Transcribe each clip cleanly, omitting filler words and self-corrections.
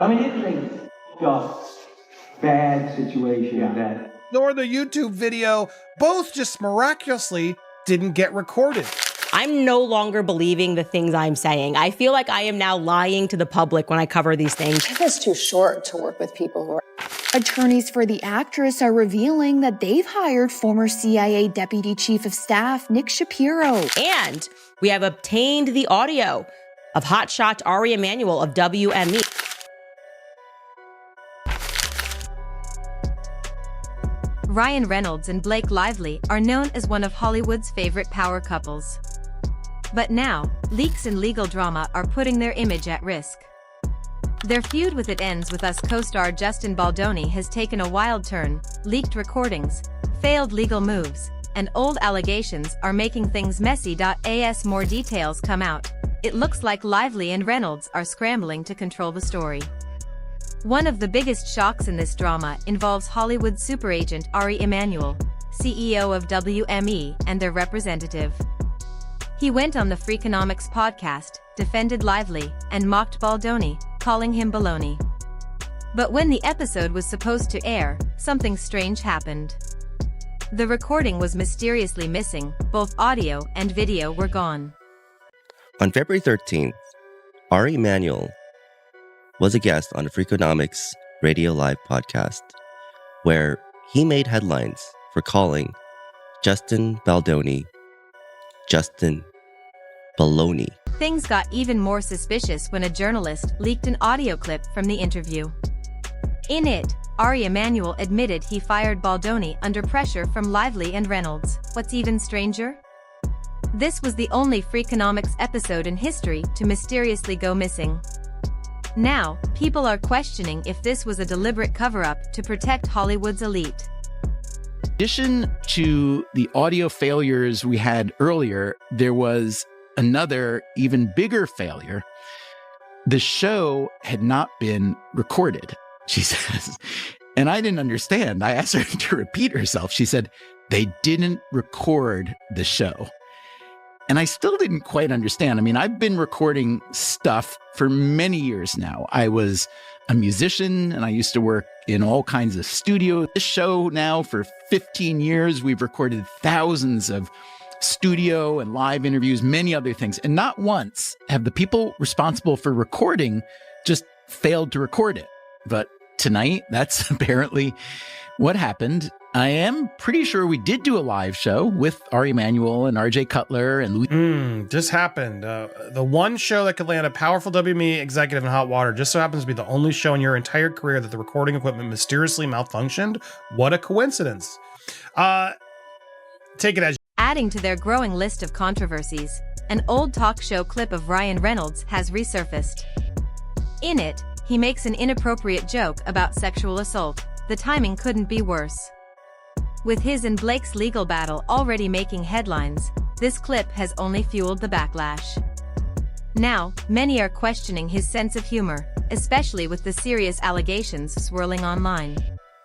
I mean, it's a just bad situation that... Nor the YouTube video, both just miraculously didn't get recorded. I'm no longer believing the things I'm saying. I feel like I am now lying to the public when I cover these things. Life is too short to work with people who are... Attorneys for the actress are revealing that they've hired former CIA Deputy Chief of Staff Nick Shapiro. And we have obtained the audio of hotshot Ari Emanuel of WME. Ryan Reynolds and Blake Lively are known as one of Hollywood's favorite power couples. But now, leaks and legal drama are putting their image at risk. Their feud with It Ends With Us co-star Justin Baldoni has taken a wild turn. Leaked recordings, failed legal moves, and old allegations are making things messy. As more details come out, it looks like Lively and Reynolds are scrambling to control the story. One of the biggest shocks in this drama involves Hollywood super agent Ari Emanuel, CEO of WME, and their representative. He went on the Freakonomics podcast, defended Lively, and mocked Baldoni, calling him baloney. But when the episode was supposed to air, something strange happened. The recording was mysteriously missing, both audio and video were gone. On February 13th, Ari Emanuel was a guest on the Freakonomics Radio Live podcast, where he made headlines for calling Justin Baldoni Justin Baloney. Things got even more suspicious when a journalist leaked an audio clip from the interview. In it, Ari Emanuel admitted he fired Baldoni under pressure from Lively and Reynolds. What's even stranger? This was the only Freakonomics episode in history to mysteriously go missing. Now, people are questioning if this was a deliberate cover-up to protect Hollywood's elite. In addition to the audio failures we had earlier, there was another, even bigger failure. The show had not been recorded, she says. And I didn't understand. I asked her to repeat herself. She said, they didn't record the show. And I still didn't quite understand. I mean, I've been recording stuff for many years now. I was a musician and I used to work in all kinds of studios. This show now for 15 years, we've recorded thousands of studio and live interviews, many other things. And not once have the people responsible for recording just failed to record it. But tonight, that's apparently what happened. I am pretty sure we did do a live show with Ari Emanuel and RJ Cutler and Louis. Just happened. The one show that could land a powerful WME executive in hot water just so happens to be the only show in your entire career that the recording equipment mysteriously malfunctioned. What a coincidence. Take it as... Adding to their growing list of controversies, an old talk show clip of Ryan Reynolds has resurfaced. In it, he makes an inappropriate joke about sexual assault. The timing couldn't be worse. With his and Blake's legal battle already making headlines, this clip has only fueled the backlash. Now, many are questioning his sense of humor, especially with the serious allegations swirling online.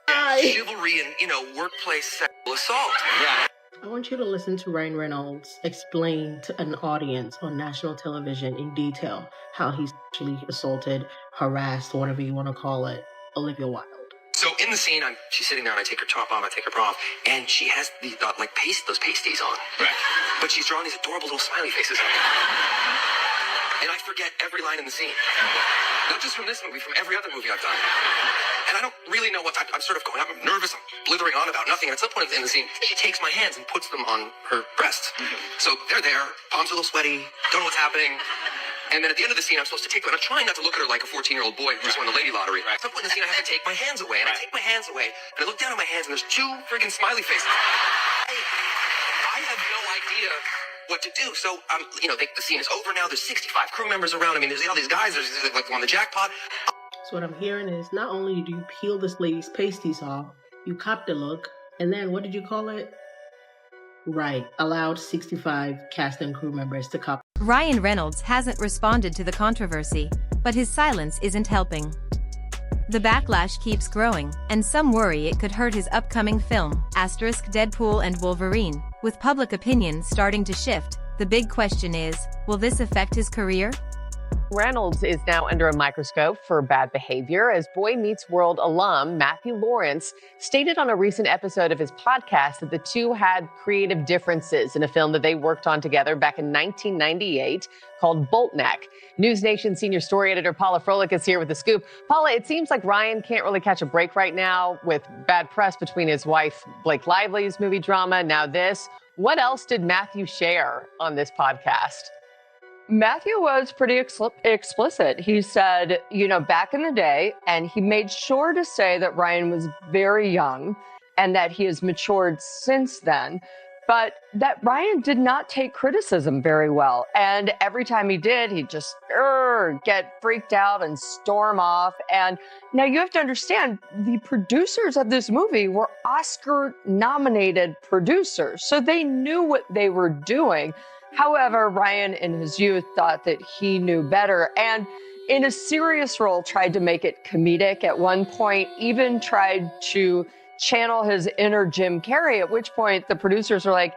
Chivalry and, workplace sexual assault. Yeah. I want you to listen to Ryan Reynolds explain to an audience on national television in detail how he sexually assaulted, harassed, whatever you want to call it, Olivia Wilde. So in the scene, she's sitting there and I take her top off, I take her bra off, and she has those pasties on. Right. But she's drawing these adorable little smiley faces on me. And I forget every line in the scene. Not just from this movie, from every other movie I've done. And I don't really know I'm sort of going, I'm nervous, I'm blithering on about nothing. And at some point in the scene, she takes my hands and puts them on her breasts. So they're there, palms are a little sweaty, don't know what's happening. And then at the end of the scene, I'm supposed to take them. And I'm trying not to look at her like a 14-year-old boy who just won the lady lottery. At some point in the scene, I have to take my hands away. And I take my hands away, and I look down at my hands, and there's two friggin' smiley faces. I have no idea what to do. So, the scene is over now. There's 65 crew members around. I mean, there's all these guys. There's like on the jackpot. So what I'm hearing is not only do you peel this lady's pasties off, you cop the look, and then what did you call it? Right, allowed 65 cast and crew members to cop. Ryan Reynolds hasn't responded to the controversy, but his silence isn't helping. The backlash keeps growing, and some worry it could hurt his upcoming film, Deadpool and Wolverine. With public opinion starting to shift, the big question is, will this affect his career? Reynolds is now under a microscope for bad behavior as Boy Meets World alum Matthew Lawrence stated on a recent episode of his podcast that the two had creative differences in a film that they worked on together back in 1998 called Boltneck. News Nation senior story editor Paula Froelich is here with the scoop. Paula, it seems like Ryan can't really catch a break right now with bad press between his wife Blake Lively's movie drama, now this. What else did Matthew share on this podcast? Matthew was pretty explicit. He said, back in the day, and he made sure to say that Ryan was very young and that he has matured since then, but that Ryan did not take criticism very well. And every time he did, he'd just get freaked out and storm off. And now you have to understand, the producers of this movie were Oscar-nominated producers, so they knew what they were doing. However, Ryan in his youth thought that he knew better and in a serious role tried to make it comedic. At one point, even tried to channel his inner Jim Carrey, at which point the producers were like,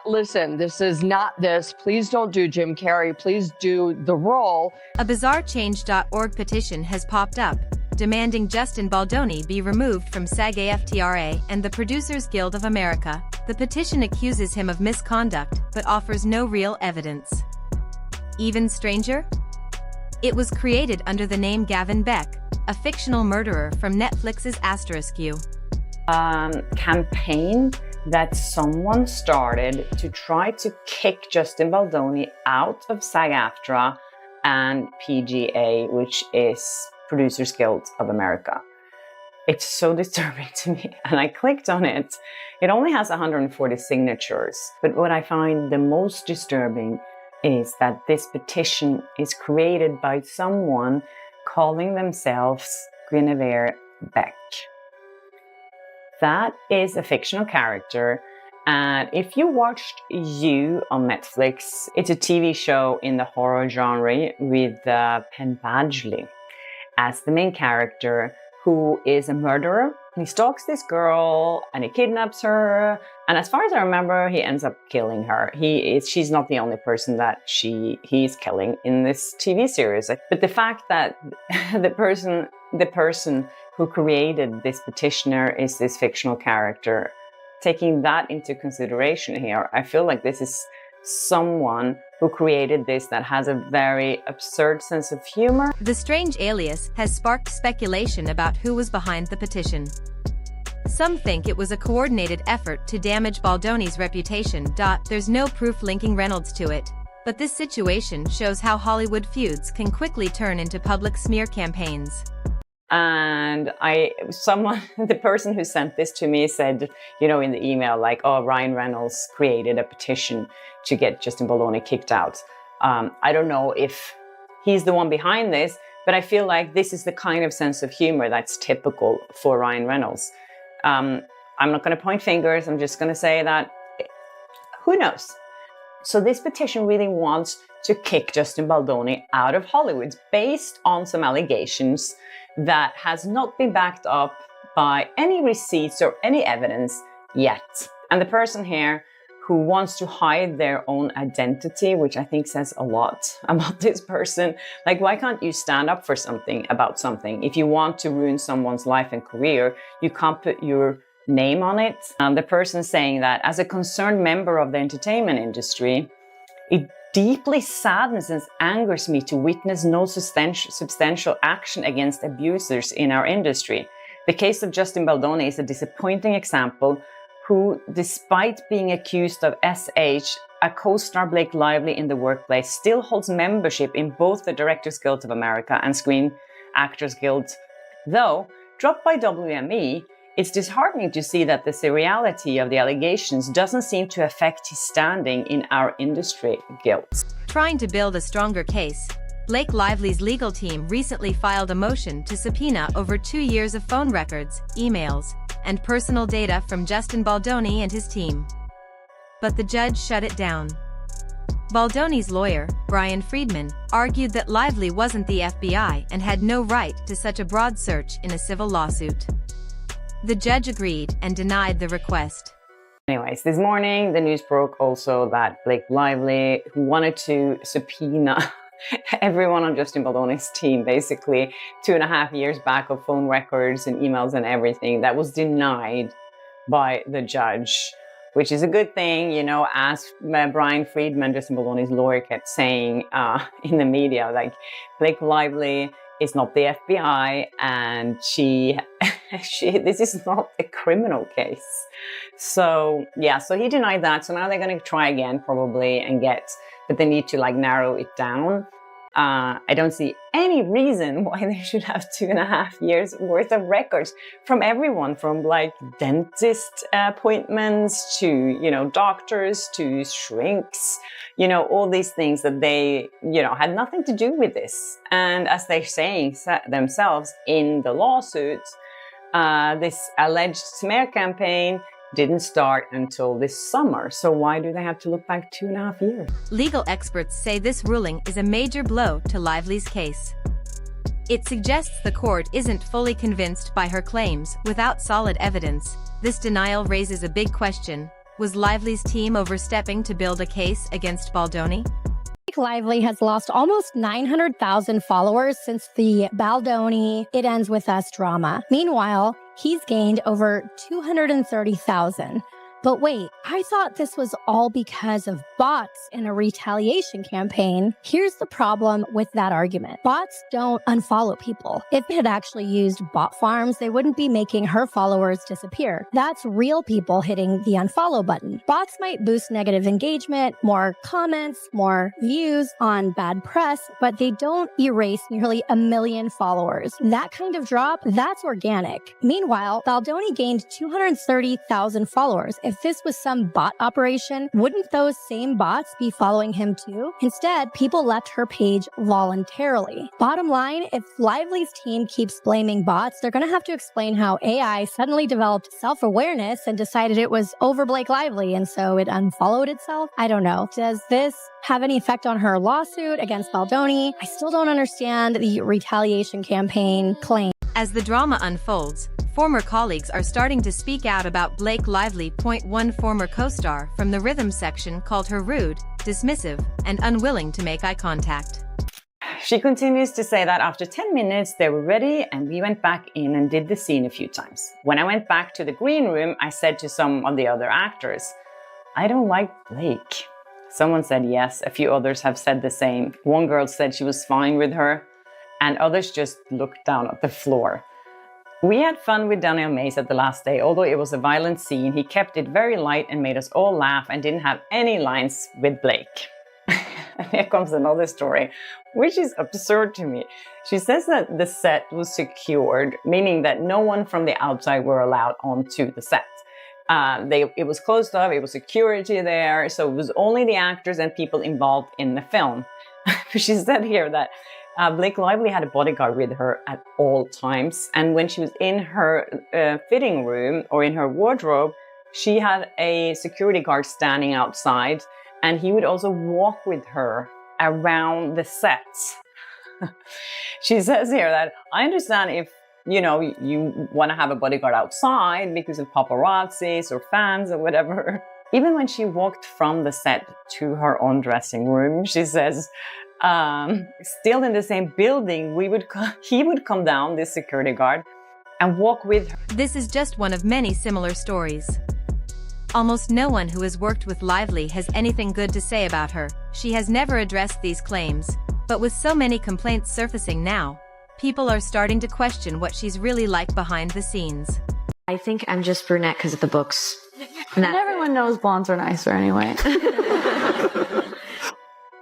listen, this is not this. Please don't do Jim Carrey. Please do the role. A bizarrechange.org petition has popped up, demanding Justin Baldoni be removed from SAG-AFTRA and the Producers Guild of America. The petition accuses him of misconduct, but offers no real evidence. Even stranger? It was created under the name Gavin Beck, a fictional murderer from Netflix's *You. Campaign that someone started to try to kick Justin Baldoni out of SAG-AFTRA and PGA, which is Producers Guild of America. It's so disturbing to me, and I clicked on it. It only has 140 signatures, but what I find the most disturbing is that this petition is created by someone calling themselves Guinevere Beck. That is a fictional character, and if you watched You on Netflix, it's a TV show in the horror genre with Penn Badgley as the main character, who is a murderer. He stalks this girl and he kidnaps her. And as far as I remember, he ends up killing her. She's not the only person that he's killing in this TV series. But the fact that the person who created this petitioner is this fictional character, taking that into consideration here, I feel like this is someone who created this that has a very absurd sense of humor. The strange alias has sparked speculation about who was behind the petition. Some think it was a coordinated effort to damage Baldoni's reputation. There's no proof linking Reynolds to it, but this situation shows how Hollywood feuds can quickly turn into public smear campaigns. And the person who sent this to me said, in the email, like, oh, Ryan Reynolds created a petition to get Justin Baldoni kicked out. I don't know if he's the one behind this, but I feel like this is the kind of sense of humor that's typical for Ryan Reynolds. I'm not going to point fingers. I'm just going to say that, who knows? So this petition really wants to kick Justin Baldoni out of Hollywood based on some allegations that has not been backed up by any receipts or any evidence yet. And the person here who wants to hide their own identity, which I think says a lot about this person. Like, why can't you stand up for something about something? If you want to ruin someone's life and career, you can't put your name on it. The person saying that, as a concerned member of the entertainment industry, it deeply saddens and angers me to witness no substantial action against abusers in our industry. The case of Justin Baldoni is a disappointing example who, despite being accused of SH, a co-star Blake Lively in the workplace, still holds membership in both the Directors Guild of America and Screen Actors Guild. Though dropped by WME, it's disheartening to see that the seriality of the allegations doesn't seem to affect his standing in our industry guilds. Trying to build a stronger case, Blake Lively's legal team recently filed a motion to subpoena over 2 years of phone records, emails, and personal data from Justin Baldoni and his team. But the judge shut it down. Baldoni's lawyer, Brian Friedman, argued that Lively wasn't the FBI and had no right to such a broad search in a civil lawsuit. The judge agreed and denied the request. Anyways, this morning, the news broke also that Blake Lively, who wanted to subpoena everyone on Justin Baldoni's team, basically 2.5 years back of phone records and emails and everything that was denied by the judge, which is a good thing, you know, as Brian Friedman, Justin Baldoni's lawyer, kept saying in the media, like, Blake Lively is not the FBI, and this is not a criminal case. So yeah, so he denied that. So now they're going to try again probably and but they need to like narrow it down. I don't see any reason why they should have 2.5 years worth of records from everyone, from like dentist appointments to, you know, doctors to shrinks, you know, all these things that they, you know, had nothing to do with this. And as they're saying themselves in the lawsuits, this alleged smear campaign didn't start until this summer. So why do they have to look back 2.5 years? Legal experts say this ruling is a major blow to Lively's case. It suggests the court isn't fully convinced by her claims without solid evidence. This denial raises a big question. Was Lively's team overstepping to build a case against Baldoni? Blake Lively has lost almost 900,000 followers since the Baldoni It Ends With Us drama. Meanwhile, he's gained over 230,000. But wait, I thought this was all because of bots in a retaliation campaign. Here's the problem with that argument. Bots don't unfollow people. If they had actually used bot farms, they wouldn't be making her followers disappear. That's real people hitting the unfollow button. Bots might boost negative engagement, more comments, more views on bad press, but they don't erase nearly 1 million followers. That kind of drop, that's organic. Meanwhile, Baldoni gained 230,000 followers. If this was some bot operation, wouldn't those same bots be following him too? Instead, people left her page voluntarily. Bottom line, if Lively's team keeps blaming bots, they're going to have to explain how AI suddenly developed self-awareness and decided it was over Blake Lively, and so it unfollowed itself. I don't know. Does this have any effect on her lawsuit against Baldoni? I still don't understand the retaliation campaign claim. As the drama unfolds, former colleagues are starting to speak out about Blake Lively. One former co-star from the rhythm section called her rude, dismissive, and unwilling to make eye contact. She continues to say that after 10 minutes, they were ready and we went back in and did the scene a few times. When I went back to the green room, I said to some of the other actors, I don't like Blake. Someone said yes. A few others have said the same. One girl said she was fine with her, and others just looked down at the floor. We had fun with Daniel Mays at the last day. Although it was a violent scene, he kept it very light and made us all laugh and didn't have any lines with Blake. And here comes another story, which is absurd to me. She says that the set was secured, meaning that no one from the outside were allowed onto the set. It was closed off, it was security there, so it was only the actors and people involved in the film. She said here that Blake Lively had a bodyguard with her at all times, and when she was in her fitting room or in her wardrobe, she had a security guard standing outside, and he would also walk with her around the sets. She says here that, I understand if you want to have a bodyguard outside because of paparazzis or fans or whatever. Even when she walked from the set to her own dressing room, she says, still in the same building, he would come down, this security guard, and walk with her. This is just one of many similar stories. Almost no one who has worked with Lively has anything good to say about her. She has never addressed these claims, but with so many complaints surfacing now, people are starting to question what she's really like behind the scenes. I think I'm just brunette because of the books. And everyone knows blondes are nicer anyway.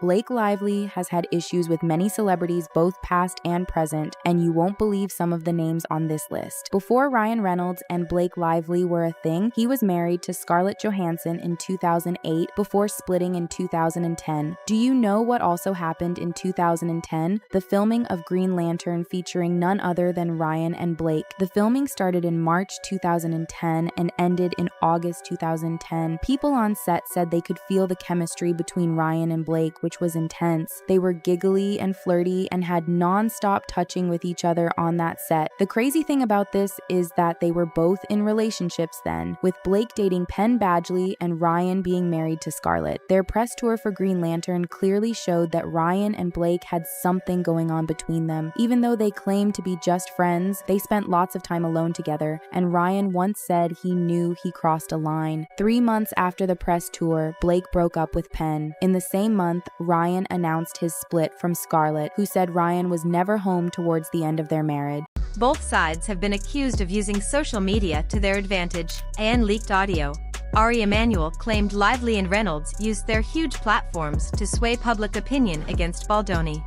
Blake Lively has had issues with many celebrities, both past and present, and you won't believe some of the names on this list. Before Ryan Reynolds and Blake Lively were a thing, he was married to Scarlett Johansson in 2008 before splitting in 2010. Do you know what also happened in 2010? The filming of Green Lantern featuring none other than Ryan and Blake. The filming started in March 2010 and ended in August 2010. People on set said they could feel the chemistry between Ryan and Blake, which which was intense. They were giggly and flirty and had non-stop touching with each other on that set. The crazy thing about this is that they were both in relationships then, with Blake dating Penn Badgley and Ryan being married to Scarlett. Their press tour for Green Lantern clearly showed that Ryan and Blake had something going on between them. Even though they claimed to be just friends, they spent lots of time alone together, and Ryan once said he knew he crossed a line. 3 months after the press tour, Blake broke up with Penn. In the same month, Ryan announced his split from Scarlett, who said Ryan was never home towards the end of their marriage. Both sides have been accused of using social media to their advantage and leaked audio. Ari Emanuel claimed Lively and Reynolds used their huge platforms to sway public opinion against Baldoni.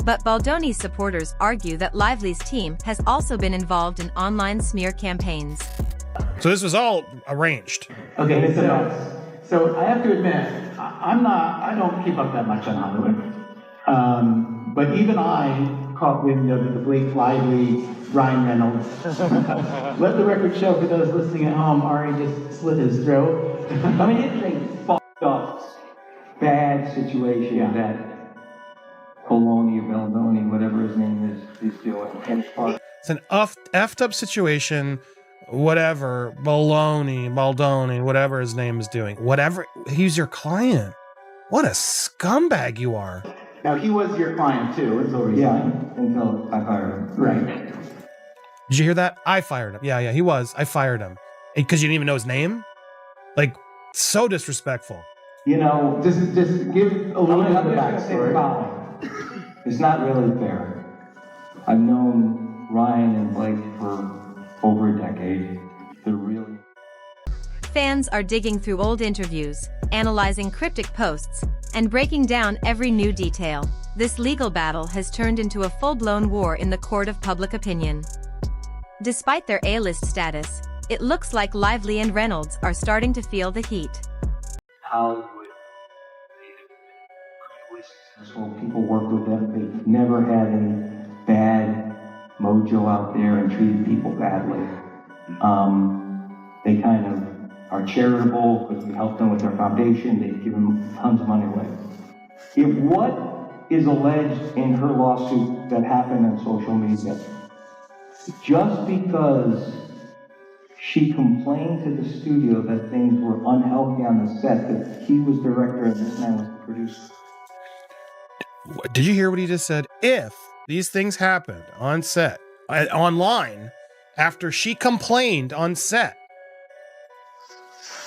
But Baldoni's supporters argue that Lively's team has also been involved in online smear campaigns. So this was all arranged. Okay, so I have to admit, I don't keep up that much on Hollywood. But even I caught wind of the Blake Lively, Ryan Reynolds. Let the record show for those listening at home, Ari just slit his throat. I mean, it's a fucked up, bad situation that Baldoni, whatever his name is doing. And it's an effed up situation. Whatever, Baldoni, whatever his name is doing. Whatever, he's your client. What a scumbag you are. Now, he was your client, too. It's over. Yeah, until I fired him. Right. Did you hear that? I fired him. Yeah, he was. I fired him. Because you didn't even know his name? Like, so disrespectful. You know, just give a little bit of the backstory. It's not really fair. I've known Ryan and Blake for over a decade. They're really... Fans are digging through old interviews, analyzing cryptic posts, and breaking down every new detail. This legal battle has turned into a full-blown war in the court of public opinion. Despite their A-list status, it looks like Lively and Reynolds are starting to feel the heat. Hollywood, successful people work with them. They've never had any bad mojo out there and treated people badly. They kind of are charitable because we help them with their foundation. They give them tons of money away. If what is alleged in her lawsuit that happened on social media, just because she complained to the studio that things were unhealthy on the set, that he was director and this man was the producer. Did you hear what he just said? If these things happened on set, online, after she complained on set,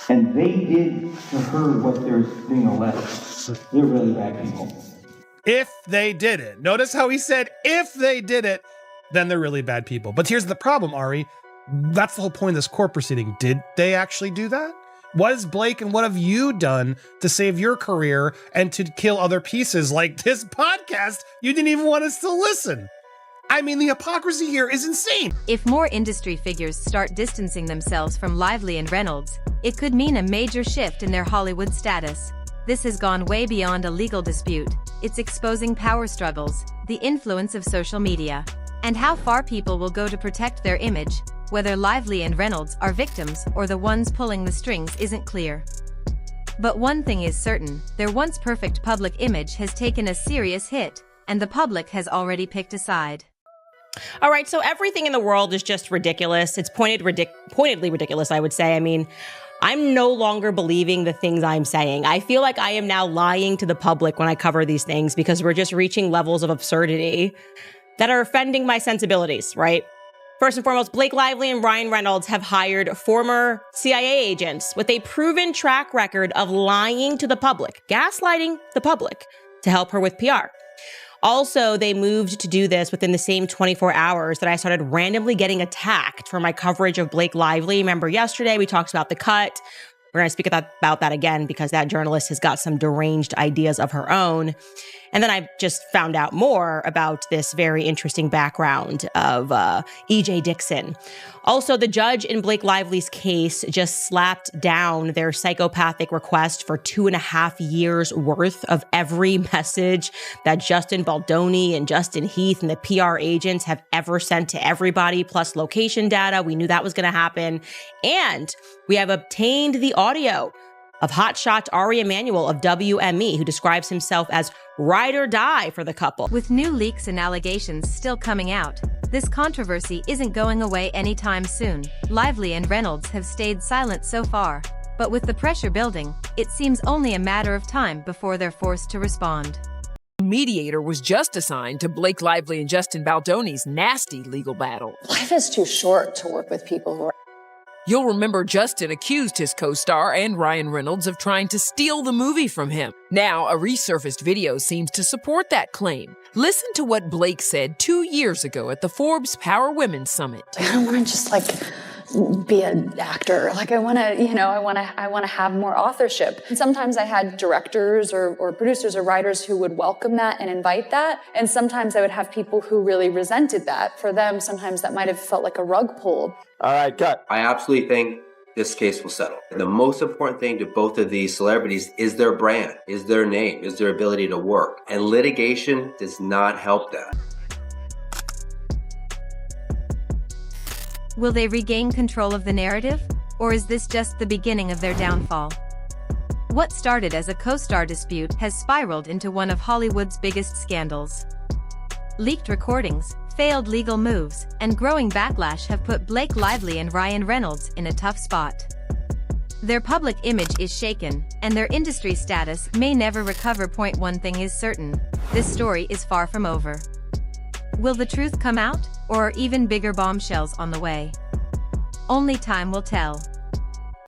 and they did to her what they're being alleged, they're really bad people. If they did it. Notice how he said, if they did it, then they're really bad people. But here's the problem, Ari. That's the whole point of this court proceeding. Did they actually do that? What is Blake and what have you done to save your career and to kill other pieces like this podcast? You didn't even want us to listen. I mean, the hypocrisy here is insane. If more industry figures start distancing themselves from Lively and Reynolds, it could mean a major shift in their Hollywood status. This has gone way beyond a legal dispute. It's exposing power struggles, the influence of social media, and how far people will go to protect their image. Whether Lively and Reynolds are victims or the ones pulling the strings isn't clear. But one thing is certain, their once perfect public image has taken a serious hit, and the public has already picked a side. All right, so everything in the world is just ridiculous. It's pointedly ridiculous, I would say. I mean, I'm no longer believing the things I'm saying. I feel like I am now lying to the public when I cover these things because we're just reaching levels of absurdity that are offending my sensibilities, right? First and foremost, Blake Lively and Ryan Reynolds have hired former CIA agents with a proven track record of lying to the public, gaslighting the public to help her with PR. Also, they moved to do this within the same 24 hours that I started randomly getting attacked for my coverage of Blake Lively. Remember yesterday we talked about The Cut. We're going to speak about that again because that journalist has got some deranged ideas of her own. And then I just found out more about this very interesting background of E.J. Dixon. Also, the judge in Blake Lively's case just slapped down their psychopathic request for 2.5 years worth of every message that Justin Baldoni and Justin Heath and the PR agents have ever sent to everybody, plus location data. We knew that was going to happen. And we have obtained the audio of hotshot Ari Emanuel of WME, who describes himself as ride or die for the couple. With new leaks and allegations still coming out, this controversy isn't going away anytime soon. Lively and Reynolds have stayed silent so far, but with the pressure building, it seems only a matter of time before they're forced to respond. Mediator was just assigned to Blake Lively and Justin Baldoni's nasty legal battle. Life is too short to work with people who are. You'll remember Justin accused his co-star and Ryan Reynolds of trying to steal the movie from him. Now, a resurfaced video seems to support that claim. Listen to what Blake said 2 years ago at the Forbes Power Women Summit. I don't want to just be an actor. I want to have more authorship. And sometimes I had directors or producers or writers who would welcome that and invite that. And sometimes I would have people who really resented that. For them, sometimes that might have felt like a rug pull. All right, cut. I absolutely think this case will settle. The most important thing to both of these celebrities is their brand, is their name, is their ability to work. And litigation does not help that. Will they regain control of the narrative, or is this just the beginning of their downfall? What started as a co-star dispute has spiraled into one of Hollywood's biggest scandals. Leaked recordings, failed legal moves, and growing backlash have put Blake Lively and Ryan Reynolds in a tough spot. Their public image is shaken, and their industry status may never recover. One thing is certain: this story is far from over. Will the truth come out, or are even bigger bombshells on the way? Only time will tell.